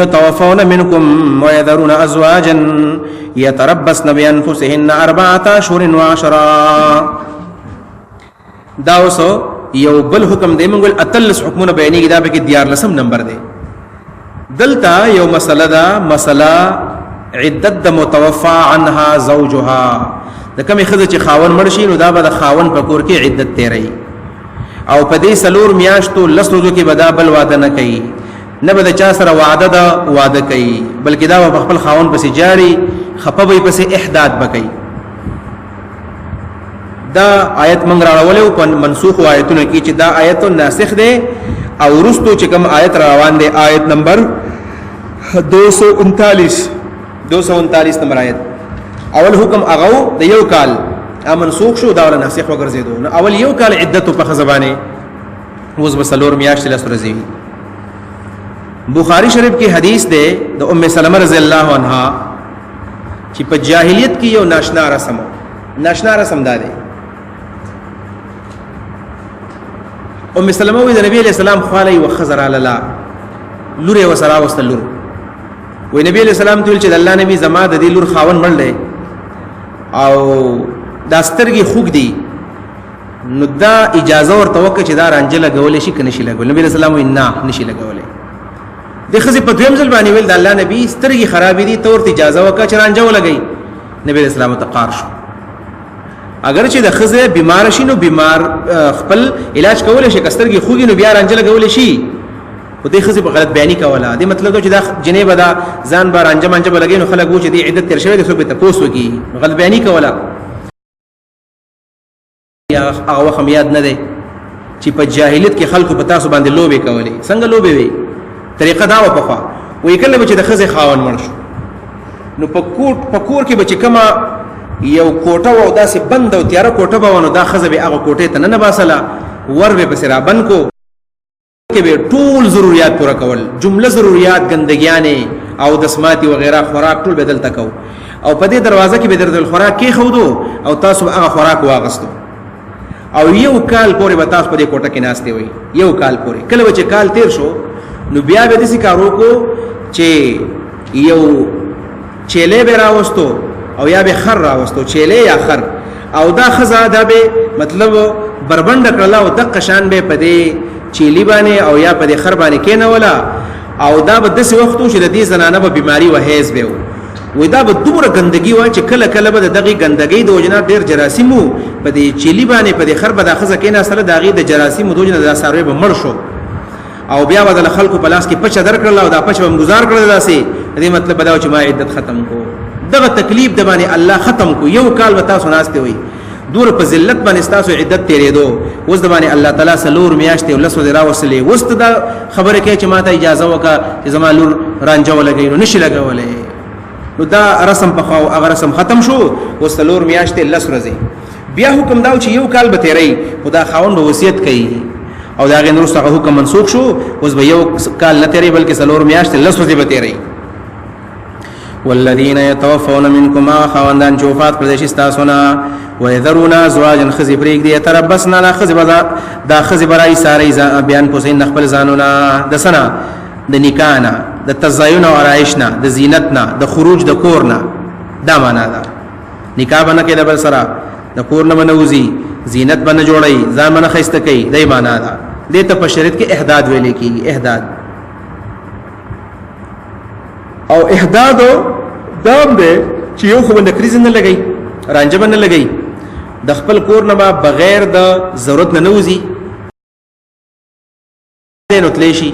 يتوفون منكم ويذرون أزواجا يتربصن بأنفسهن 4 أشهر وعشرا. دا اوسو یو بل حکم دی منګل اتلس حکمونه بیانېږي دا به کې 14 نمبر دی. دلته یو مسله دا مسله عدت د متوفى عنها زوجها د کومې ښځه چې خاون مړ شي نو دا به د خاون په کور کې عدت تیری او په دې سلور میاشتو لس ورځو کې به دا بل واده نه کوي نه به د چا سره واده کوي بلکې دا به خپل خاون پسې جاری خپه به پسې احداد بکوي. دا آیت موږ راوړو په منسوخ آیتونو کې چې دا آیت ناسخ دی او ورستو چې کوم آیت روان دی آیت نمبر 239 نمبر آیت اول حکم اغاو د یو کال منسوخ شو دا ول ناسخ وګرځیدو نو اول یو کال عدت په خزبانه اوس بسلور میاشت لس ورځې. بخاری شریف کې حدیث ده د ام سلمہ رضی الله عنها چې په جاهلیت کې یو ناشنا رسم ده ام سلمہ وی د نبی علیہ السلام خاله او خزر علی الله لور او سرا واستلور وی نبی علیہ السلام ته چې الله نبی زما د دې لور خاون مړ دی او داسترګي خوګ دی نو دا اجازه ورته وکړه چې دا رانجه لګولې شي کنه شي لګول. نبی علیہ السلام وی نه نشي لګولې د خزي په دویم ځل باندې ویل د الله نبی سترګي خراب دي تور اجازه وکړه چې رانجه ولګي. نبی علیہ السلام ته قار شو اگر چې د خزه بیمار شي نو بیمار خپل علاج کول شي کسترګي خوګي نو بیا رانجه لګول شي او د خزه په غلط بیانې کوله د مطلب چې دا جنې بدا ځان بار رانجه منجه لګي نو خلک و چې د عدت تر شوی د سو په تاسو کې غلط بیانې کوله یا هغه وخت یاد نه دی چې په جاهلیت کې خلکو په تاسو باندې لوبې کولې څنګه لوبې وي طریقه دا و پخوا وې کله چې د خزه خاون مړ شو نو په کور کې به چې کما یو کوټه و داسې بند او تیاره کوټه به ونه دا خزه به هغه کوټه ته نه باسله ور به پسې را بند کو کې به ټول ضرورت پوره کول جمله ضرورت ګندګیانې او دسماتی وغیرہ خوراک ټول بدل تکو او په دې دروازه کې به درته خوراک کې خودو او تاسو هغه خوراک واغستو او یو کال پورې به تاسو په دې کوټه کې ناشته وي یو کال پورې کله چې کال تیر شو نو بیا به دې کارو کو چې یو چيله به راوستو او یا به خر راوستو چيله یا خر او دا خزا دا به مطلب بربند کړلا او د قشان به پدې چيلي باندې او یا پدې خر باندې کینه ولا او دا به دسه وختو چې د دې زنانه به بیماری و هیڅ به وي دا به دومره ګندګي و چې کله کله به دغه ګندګي د وجنه ډیر جراثیمو پدې چيلي باندې پدې خر به د خزه کینه سره دغه د جراثیمو د وجنه د ساروي به مړ شو او بیا بدل خلکو په لاس کې پچ در کړل او دا پچ هم گزار کړل داسې دې مطلب بداو چې ما عدت ختم کو دغه تکلیف د باندې الله ختم کو یو کال وتا سناسته وي دور په ذلت باندې تاسو عدت تیرې دو اوس د باندې الله تعالی سلور میاشتې ولس ورا وسلې وست دا خبره کې چې ماته اجازه وکا چې زما لور رانجه ولګي نو نشي لګولې نو دا رسم په خو هغه رسم ختم شو وسلور میاشتې لس ورځې بیا حکم دا چې یو کال به تیرې خدا خاوند وصیت کوي او دا غن رسته حکم منسوخ شو اوس به یو کال نه تیرې بلکې سلور میاشتې لس ورځې به تیرې. والذین يتوفون منکم خواندان چوفات پردیش استاسونا ويذرون ازواجا خزي پریک دی تربصنا لا خزي بدا دا خزي برای ساری بیان پوسین خپل ځانونا د سنا د نکانا د تزایون او عرایشنا د زینتنا د خروج د کورنا دا معنا ده نکاح باندې کې د بل سره د کور نه منوزي زینت باندې جوړي ځان باندې خسته کوي دای معنا ده دې ته په شریعت کې احداد ویل کېږي احداد او احداد دام دے چې یو خو باندې کریز نه لګي رانجه باندې لګي د خپل کور نه بغیر د ضرورت نه نوزي نو تلشي.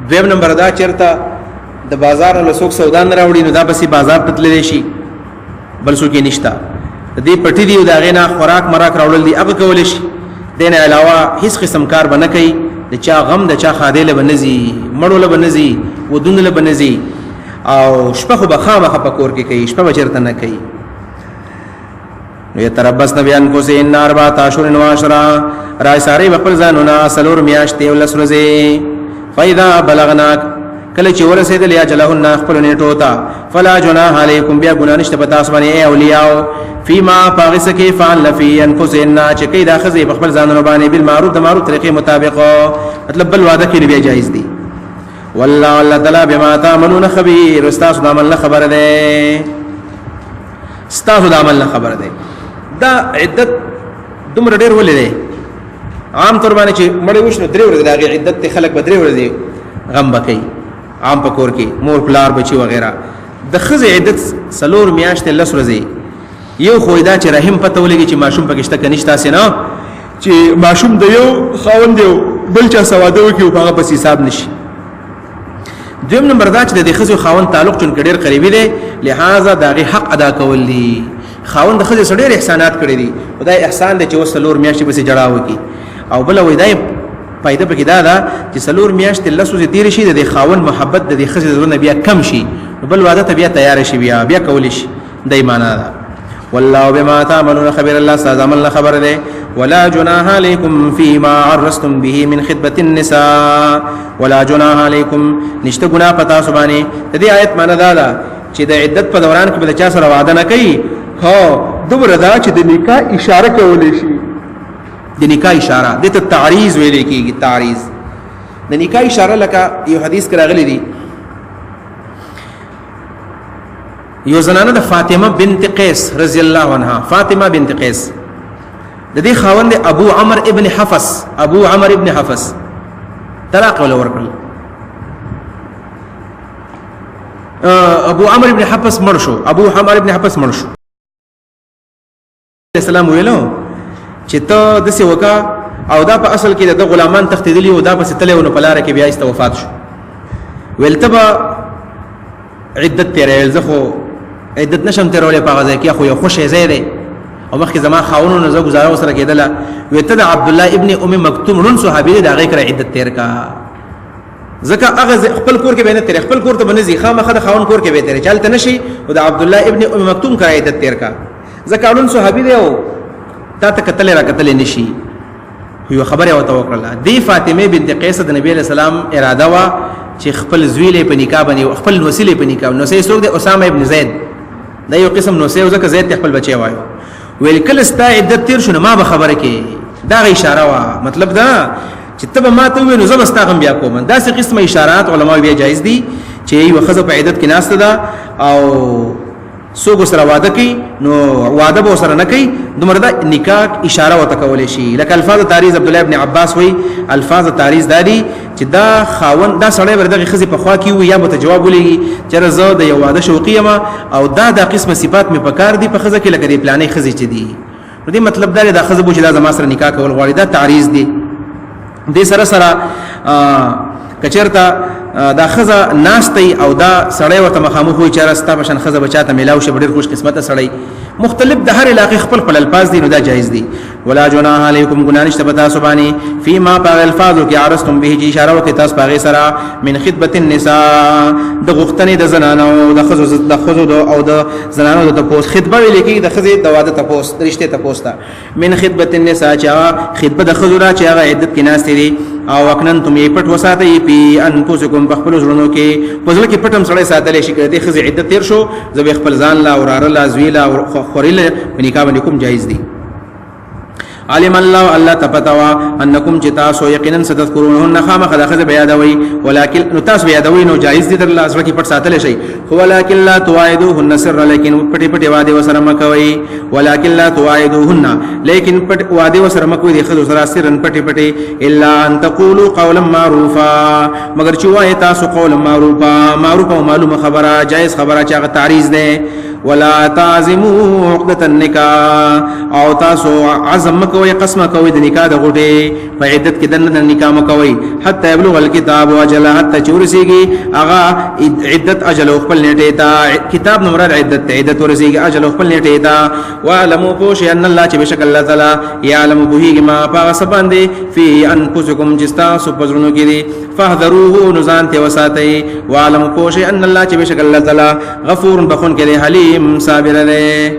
دویم نمبر دا چرته د بازار له سوق سودا نه راوړي نو دا بسې بازار ته تللی شي بل څوک یې نشته دې پټي دی دا غینا خوراک مراک راوړل دي هغه کول شي دین علاوه هیڅ قسم کار بنه کوي د چا غم د چا خادله بنزي مړول بنزي ودونه بنزي او شپه خو بخامه پکور کې کوي شپه بچرته نه کوي. يتربصن بأنفسهن 4 أشهر وعشرا رای ساری خپل ځانونه سلور میاشتې ولس ورځې فاذا بلغنا کله چې ورسېدل یا جلهن خپل نیټو ته فلا جناح علیکم بیا ګناه نشته پتا اسمنه ای اولیاء فيما باغس کې فعل فی انفسهن چې کې دا خزي خپل ځانونه باندې بالمعروف د معروف طریقې مطابق مطلب بل وعده کې بیا جایز دي والله الله تعالی بما تعملون خبير، استاسو د عمل خبر ده، استاسو د عمل خبر ده. دا عدت دومره ډېر ولې ده؟ عام طور باندې چې مړ وښنو 3 ورځې دا عدت ته خلک به 3 ورځې غم بکې، عام پکور کې مور پلار بچي وغیرہ. د خزې عدت سلور میاشتې 10 ورځې. یو خو دا چې رحم پته ولګي چې ماشوم پکې شته کنيشته سينه، چې ماشوم د یو خاوند دی بل چا سواده وکي او هغه پس حساب نشي. دویم نمبر دا چې د خزې خاوند تعلق چون ډېر قریبي دی، لہذا داغه حق ادا کول دي. خاوند د خزې سره ډېر احسانات کړی دي، خدای احسان دی چې وسلور میاشتې پسې جړا وکي. او بل وای دا فائدہ پکې دا چې سلور میاشتې 10 ورځې تیر شي د خاوند محبت د خزې زړه بیا کم شي، بل واده ته بیا تیار شي، بیا کول شي. دای معنا دا والله بما تعملون خبير، الله استاذ عمل خبر ده. ولا جناح عليكم فيما عرستم به من خطبة النساء، ولا جناح عليكم نشته ګناه پتا سبحانه. د دې آیت معنا دا چې د عدت په دوران کې به چا سره وعده نه کوي، هو دوبره دا چې د نکاح اشاره کولې شي. د نکاح اشاره د ته تعریض ویل کېږي. تعریض د نکاح اشاره لکه یو حدیث کې راغلی دی، یو زنانه د فاطمه بنت قیس رضی الله عنها، فاطمه بنت قیس د دې خاوند ابو عمر ابن حفص، ابو عمر ابن حفص طلاق ول ورکړل. ابو عمر ابن حفص مړ شو، ابو عمر ابن حفص مړ شو. السلام ویلو چې ته د څه وکا، او دا په اصل کې د غلامان تختیدلی او دا په ستلې ونه پلاره کې بیا است وفات شو. ولتبه عدت تیرې زخو عدت نشم تیرولې په غزا کې خو یو خوشې زیاده او مخکې زما خاونو نه زو گزاره وسره کېدله. وته د عبد الله ابن ام مکتوم رن صحابي دا غي کړ عدت تیر کا، ځکه هغه خپل کور کې به نه تیر، خپل کور ته بنځي خامخه د خاون کور کې به تیر چلته نشي. او د عبد الله ابن ام مکتوم کړ عدت تیر کا، ځکه رن صحابي دی او تا ته کتل را کتل نشي. یو خبره او توکل دی فاطمه بنت قیس د نبی له سلام اراده وا چې خپل زویلې په نکاح باندې خپل وسیله په نکاح نو سې څوک د اسامه ابن زید دا یو قسم نو سې ځکه زید خپل بچي وایو. ویل کله ستا عدت تیر شنو ما به خبره کې، دا غي اشاره وا. مطلب دا چې تبه ما ته وینو زما ستاغم بیا کوم. دا څه قسمه اشارات علما بیا جایز دي چې یو خزه په عدت کې ناشته ده او سوګو سره واده کوي نو واده به سره نه کوي، دومره دا نکاح اشاره وته کولې شي. لکه الفاظ تعریض عبد الله ابن عباس وی الفاظ تعریض دادي چې دا خاون دا سړی ورته خزي په خوا کې وي یا به جواب ولېږي چې رضا د یو واده شوقي ما او دا قسمه صفات می پکار دي په خزه کې لکه دی پلانې خزي چې دي. نو دې مطلب دا دا خزه بو چې دا زما سره نکاح کول غواړي، دا تعریض دي. دې سره سره کچرتا دا خزه ناشتي او دا سړی ورته مخامخ وي چې راستا بشن خزه بچاته ملاو شي ډېر خوش قسمته سړی. مختلف د هر علاقې خپل خپل الفاظ دي نو دا جایز دي. ولا جناح علیکم گناہ نشته پتا سبحانی فيما پاغ الفاظ کې عرستم به چې اشاره وکي تاسو پاغه سره من خطبه النساء د غختنې د زنانو د خزو او د زنانو د تپوس خطبه ویل کې د خزې د واده تپوس د رشته تپوس تا من خطبه النساء چې خطبه د خزو را چې هغه عدت کې ناس دي او وکنن تم یې پټ وساتئ پی انفسکم بخپل ژوندو کې پزله کې پټم سړی ساتل شي کړي خزې عدت تیر شو زبې خپل ځان لا اورار لا زویلا او خوريله نکاح باندې کوم جایز دي. علم الله الله تپتوا انکم جتاسو یقینا ستذکرونهن خامخ داخذ بیادوي ولكن نتاس بیادوي نو جایز دي در الله سره کې پټ ساتل شي. ولكن لا توعدوهن سر لیکن پټي پټي واده وسره مکوي. ولكن لا توعدوهن لیکن پټ واده وسره مکوي د خذ سره سرن پټي پټي الا ان تقولوا قولا معروفا مگر چې وای تاسو قول معروفا معروف او معلومه خبره جایز خبره چې هغه تعریض ده. ولا تعزموا عقدة النکاح او تاسو عزم کوي قسم کوي د نکاح د غټي په عدت کې د نکاح مکوي حتی يبلغ الكتاب اجله حتی چورسيږي اغا عدت اجل خپل نیټه تا کتاب نمبر عدت ورسيږي اجل خپل نیټه تا. واعلموا پوش ان الله چې بشک الله تعالی يعلم به ما پاس باندې في انفسكم جستا سپزرونو کې دي فاحذروه نزان ته وساتئ. واعلموا پوش ان الله چې بشک الله تعالی غفور بخون کې حليم صابر له.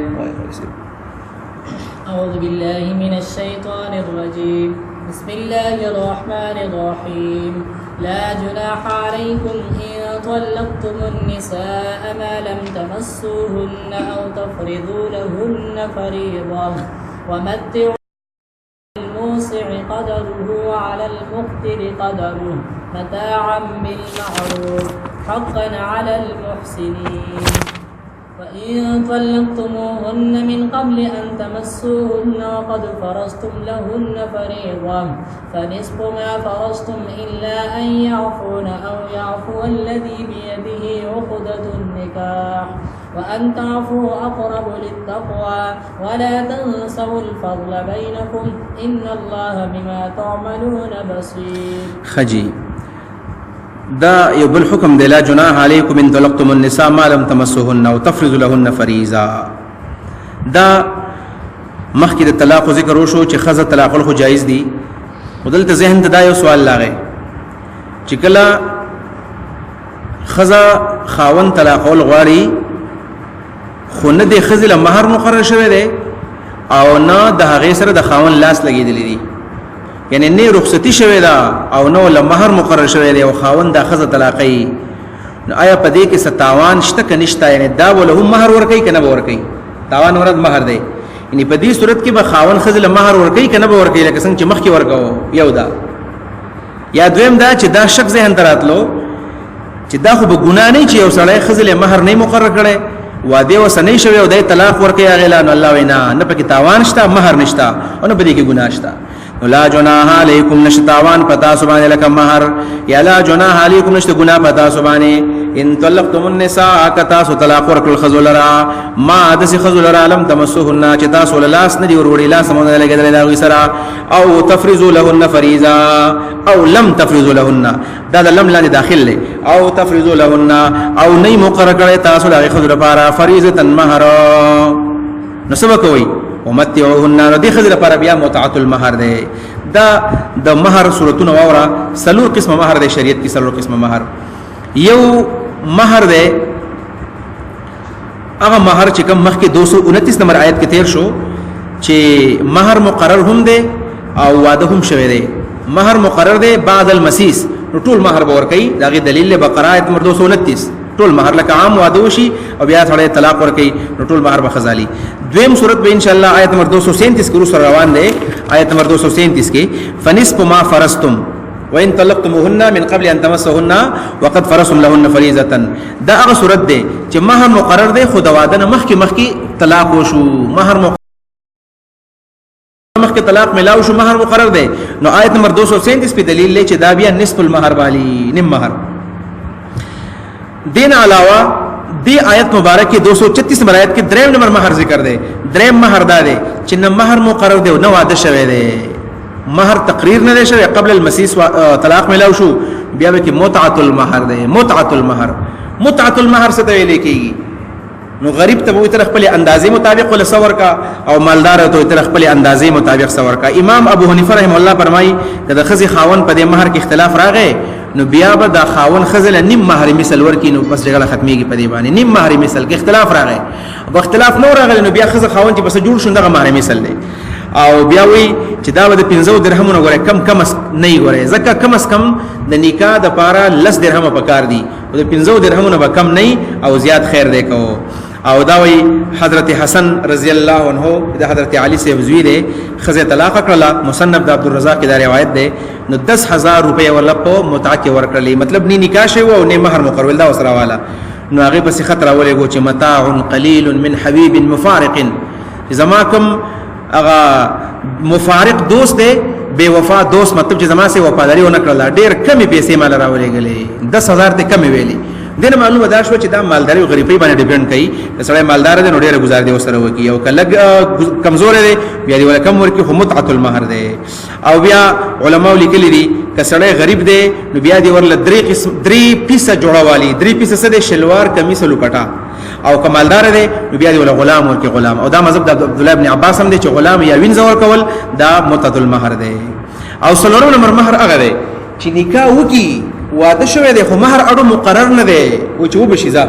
أعوذ بالله من الشيطان الرجيم. بسم الله الرحمن الرحيم. لا جناح عليكم إن طلقتم النساء ما لم تمسوهن أو تفرضوا لهن فريضة ومتعوا الموسع قدره وعلى المقتر قدره متاعا بالمعروف حقا على المحسنين. وإن طلقتموهن من قبل أن تمسوهن وقد فرضتم لهن فريضة فنصف ما فرضتم إلا أن يعفون أو يعفو الذي بيده عقدة النكاح وأن تعفوا أقرب للتقوى ولا تنسوا الفضل بينكم إن الله بما تعملون بصير. خجي دا یو بل حکم دی لا جناح علیکم ان طلقتم النساء ما لم تمسوهن او تفرضوا لهن فریضه. دا مخکې د طلاق ذکر وشو چې خزه طلاق خو جایز دي. ودلته ذهن ته دا یو سوال لاغی چې کله خزه خاون طلاق غواړي خو نه د خزه له مہر مقرر شوی دی او نه د هغه سره د خاون لاس لګیدلی دی، یعنی نه رخصتی شوی دا او نو له مہر مقرر شوی دی او خاوند د خزه طلاقي. نو آیا په دې کې ستاوان شته که نشته؟ یعنی دا وله هم مہر ورکوي که نه به ورکوي؟ تاوان ورد مہر دی، یعنی په دې صورت کې به خاوند خزه له مہر ورکوي که نه به ورکوي؟ لکه څنګه چې مخکې ورکوه. یو دا یا دویم دا چې دا شک ذهن ته راتلو چې دا خو به ګناه نه چې یو سړی خزه له مہر نه مقرر کړي واده وسنۍ شوی او د طلاق ورکوي هغې لا، نو الله وینا نه پکې تاوان شته مہر نشته او نه په دې کې ګناه شته. لا جناح علیکم نشتاوان پتا سبحانه لکم مہر یا لا جناح علیکم نشت گناہ پتا سبحانه ان طلقتم النساء کتا سو طلاق ورکل خذلرا ما دس خذلرا لم تمسوهن چتا سو لاس ندی وروړي لاس مونږ لګیدل دا غسرا او تفرضوا لهن فریضه او لم تفرضوا لهن دا لم لاندې داخل له او تفرضوا لهن او نه مقرر کړی تاسو دا خذل لپاره فریضه مہر نو سبا کوي ومتعوهن ردي خذل لپاره بیا متعه المهر ده. دا د مہر صورتونه واورا سلور قسم مہر ده شریعت کې سلور قسم مہر. یو مہر ده هغه مہر چې کوم مخکې 229 نمبر آیت کې تیر شو چې مہر مقرر هم ده او واده هم شوی ده. مہر مقرر ده بعد المسیس نو ټول مہر به ورکوي، داغه دلیل بقره آیت نمبر 229 ټول مہر لکه عام واده وشي او بیا سړی طلاق ورکوي نو ټول مہر به خزالي. دویم صورت به ان شاء الله آیت نمبر 237 کې سره روان دی. آیت نمبر 237 کې فنصف ما فرضتم وان طلقتموهن من قبل ان تمسوهن وقد فرضتم لهن فریضه. دا هغه صورت دی چې مہر مقرر دی خو د واده نه مخکې طلاق وشو، مہر مخکې طلاق ملاو شو، مہر مقرر دی. نو آیت نمبر 237 په دلیل لې چې دا بیا نصف المهر والی نیم مہر. دین علاوه دی آیت مبارک 236 نمبر آیت کې دریم نمبر مہر ذکر دی. دریم مہر دا دی چې نه مہر مقرر دی او نه واده شوی دی، مہر تقریر نه دی شوی قبل المسیس طلاق ملاو شو، بیا به کې متعه المهر دی. متعه المهر، متعه المهر څه ته ویل کېږي؟ نو غریب ته به تر خپل اندازې مطابق ول سور کا او مالدار ته تر خپل اندازې مطابق سور کا. امام ابو حنیفه رحم الله فرمایي د خزي خاون په دې مہر کې اختلاف راغی نو بیا به دا خاون خزل نیم مہر مثل ورکی نو بس جګړه ختميږي په دې باندې. نیم مہر مثل کې اختلاف راغی او اختلاف نو راغلی نو بیا خزه خاون چې بس جوړ شو دغه مہر مثل دی او بیا وی چې دا د 15 درهمونو غره کم نه غره زکه کم اس کم د نکاح د پاره 10 درهم پکار دي او د 15 درهمونو به کم نه او زیات خیر دی کو. او دا وی حضرت حسن رضی الله عنه د حضرت علی سے وزوی دی خزه طلاق کړه. مصنف د عبدالرزاق دا روایت دی. نو 10000 روپے ورله په متعه کې ورکړلې، مطلب نه نکاح شوی او نه مہر مقرر دا وسره والا. نو هغه پس خطر اولې چې متاع قلیل من حبیب مفارق، زما کوم هغه مفارق دوست دی بے وفا دوست، مطلب چې زما سره وفاداری ونه کړله، ډیر کمی پیسې مال راولېګلې 10000 ته کمی ویلي. دنه معلومه ده شو چې دا مالداري او غریبۍ باندې ډیپند کوي. سړی مالدار دی نو ډیره گزار دی وسره وکي، او کله کمزور دی بیا دی ولا کم ورکی خو متعه المهر دی. او بیا علماء لیکلي دي که سړی غریب دی نو بیا دی ورله درې پیسه جوړوالی، درې پیسه سده شلوار کمیس لوکټا. او کمالدار دی نو بیا دی ولا غلام ورکی غلام. او دا مذهب د عبد الله ابن عباس هم دی چې غلام یا وینځ ور کول دا متعه المهر دی. او څلورم نمبر مہر هغه دی چې نکاح وکي واده شوی دی خو مہر اړو مقرر نه دی او چې وبشي ځا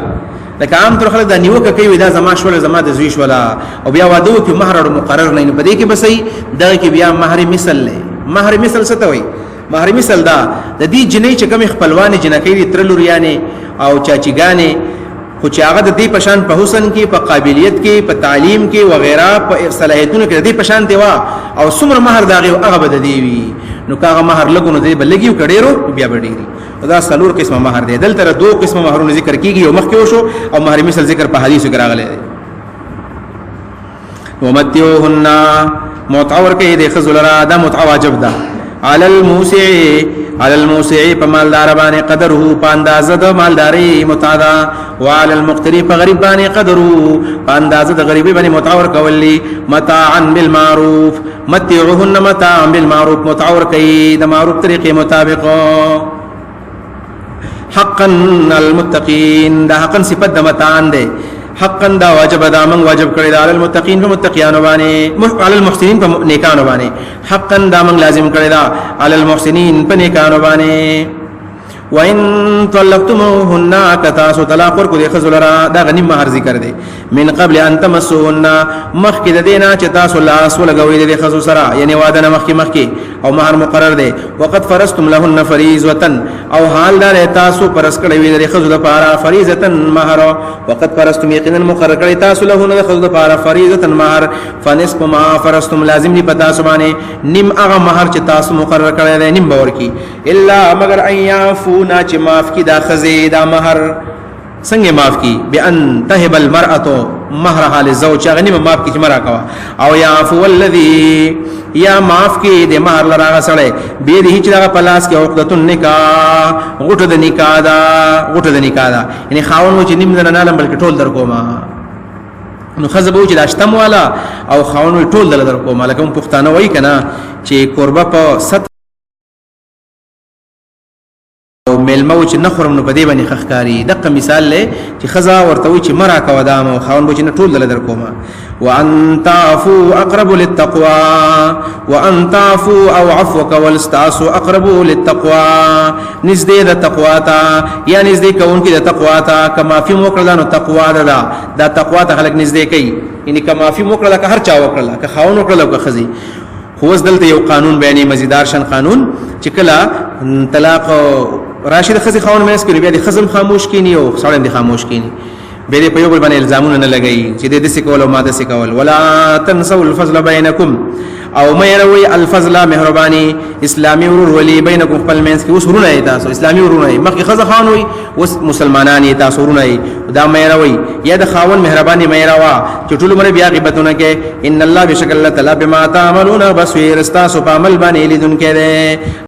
لکه عام طور خلک دا نیوکه کوي دا زما شول زما د زوی شولا او بیا واده وکي مہر اړو مقرر نه په دې کې بسې دا کې بیا مہر مثل له. مہر مثل څه ته وایي؟ مہر مثل دا د دې جنې چې کوم خپلوان جنکې تر لوريانه او چاچیګانې خو چې هغه د دې پشان په حسن کې په قابلیت کې په تعلیم کې وغیرہ په صلاحیتونو کې د دې پشان دی وا او څومره مہر داغه هغه بد دی وی نو کاغه مہر لګو نو دی بلګیو کډیرو بیا بډیری دا سلور قسمه مہر دی دلته دو قسمه مہرونه ذکر کیږي او مخکې وشو او مہر مثل ذکر په حدیث کې راغلی دی ومتیوهن متعور کې د خذل را د متع واجب ده على الموسع په مالدار باندې قدره په اندازه د مالداري متعدا وعلى المقتري په غریب باندې قدره په اندازه د غریبي باندې متعور کولی متاعا بالمعروف متعوهن متاعا بالمعروف متعور کوي د معروف طریقې مطابق حقا المتقين دا حقا صفت د متاعن ده حقا دا واجب دا من واجب کړی دا علی المتقین په متقیانو باندې علی المحسنین په نیکانو باندې حقا دا من لازم کړی دا علی المحسنین په نیکانو باندې وان طلقتموهن کتاسو طلاق ورکو د خذل را دا غنی مہر ذکر دی من قبل ان تمسوهن مخکې د دینا چې تاسو لاس ولګوي د خذل سره یعنی واده نه مخکې او مہر مقرر دی وقد فرضتم لهن فریضه او حال دار تاسو پرس کړی وی د خذل لپاره فریضه مہر وقد فرضتم یقینا مقرر کړی تاسو لهن د خذل لپاره فریضه مہر فنصف ما فرضتم لازم دی پتا سبانه نیم هغه مہر چې تاسو مقرر کړی دی نیم باور کی الا مگر ایافو نا چې معاف کی دا خزی دا مہر څنګه معاف کی بان تهب المرأه مہرها للزوج غنی معاف کی چې مرا کوا او یعفو الذی یا معاف کی د مہر لراغه سره به دې چې دا پلاس کې عقدۃ النکاح غټه د نکاح دا یعنی خاون چې نیم نه نالم بلکې ټول در کوما نو خزبو چې داشتم والا او خاون ټول در کوما لکه پښتانه وای کنا چې قربه په ملمو چې نخرم نو پدې باندې خخکاری دغه مثال له چې خزا ورته وي چې مرا کا ودام او خاون بو چې نه ټول در کوما وان تعفو اقرب للتقوى وان تعفو او عفوك والاستعصوا اقرب للتقوى نزدې د تقوا ته یا نزدې کون کې د تقوا ته کما فی موکلانو تقوا دا تقوا ته خلق نزدې کوي یعنی کما فی موکلا که هر چا وکړه که خاون وکړه که خزي خو دلته یو قانون بیانې مزیدار شان قانون چې کله طلاق راشد خزي خاون مېس کې بیا د خزم خاموش کینی او سړی د خاموش کینی به دې په یو بل باندې الزامونه نه لګي چې د دې سکول او ماده سکول ولا تنسوا الفضل بينكم او مې روي الفضل مهرباني اسلامي ورور ولي بينكم خپل مېس کې وسرونه تاسو اسلامي ورونه مخکې خزه خان وي وس مسلمانان تاسو ورونه دا مې روي یا د خاون مهرباني مې روا چې ټول مر بیا غیبتونه کې ان الله بشکل تعالی بما تعملون بصير استاسو په عمل باندې لیدونکو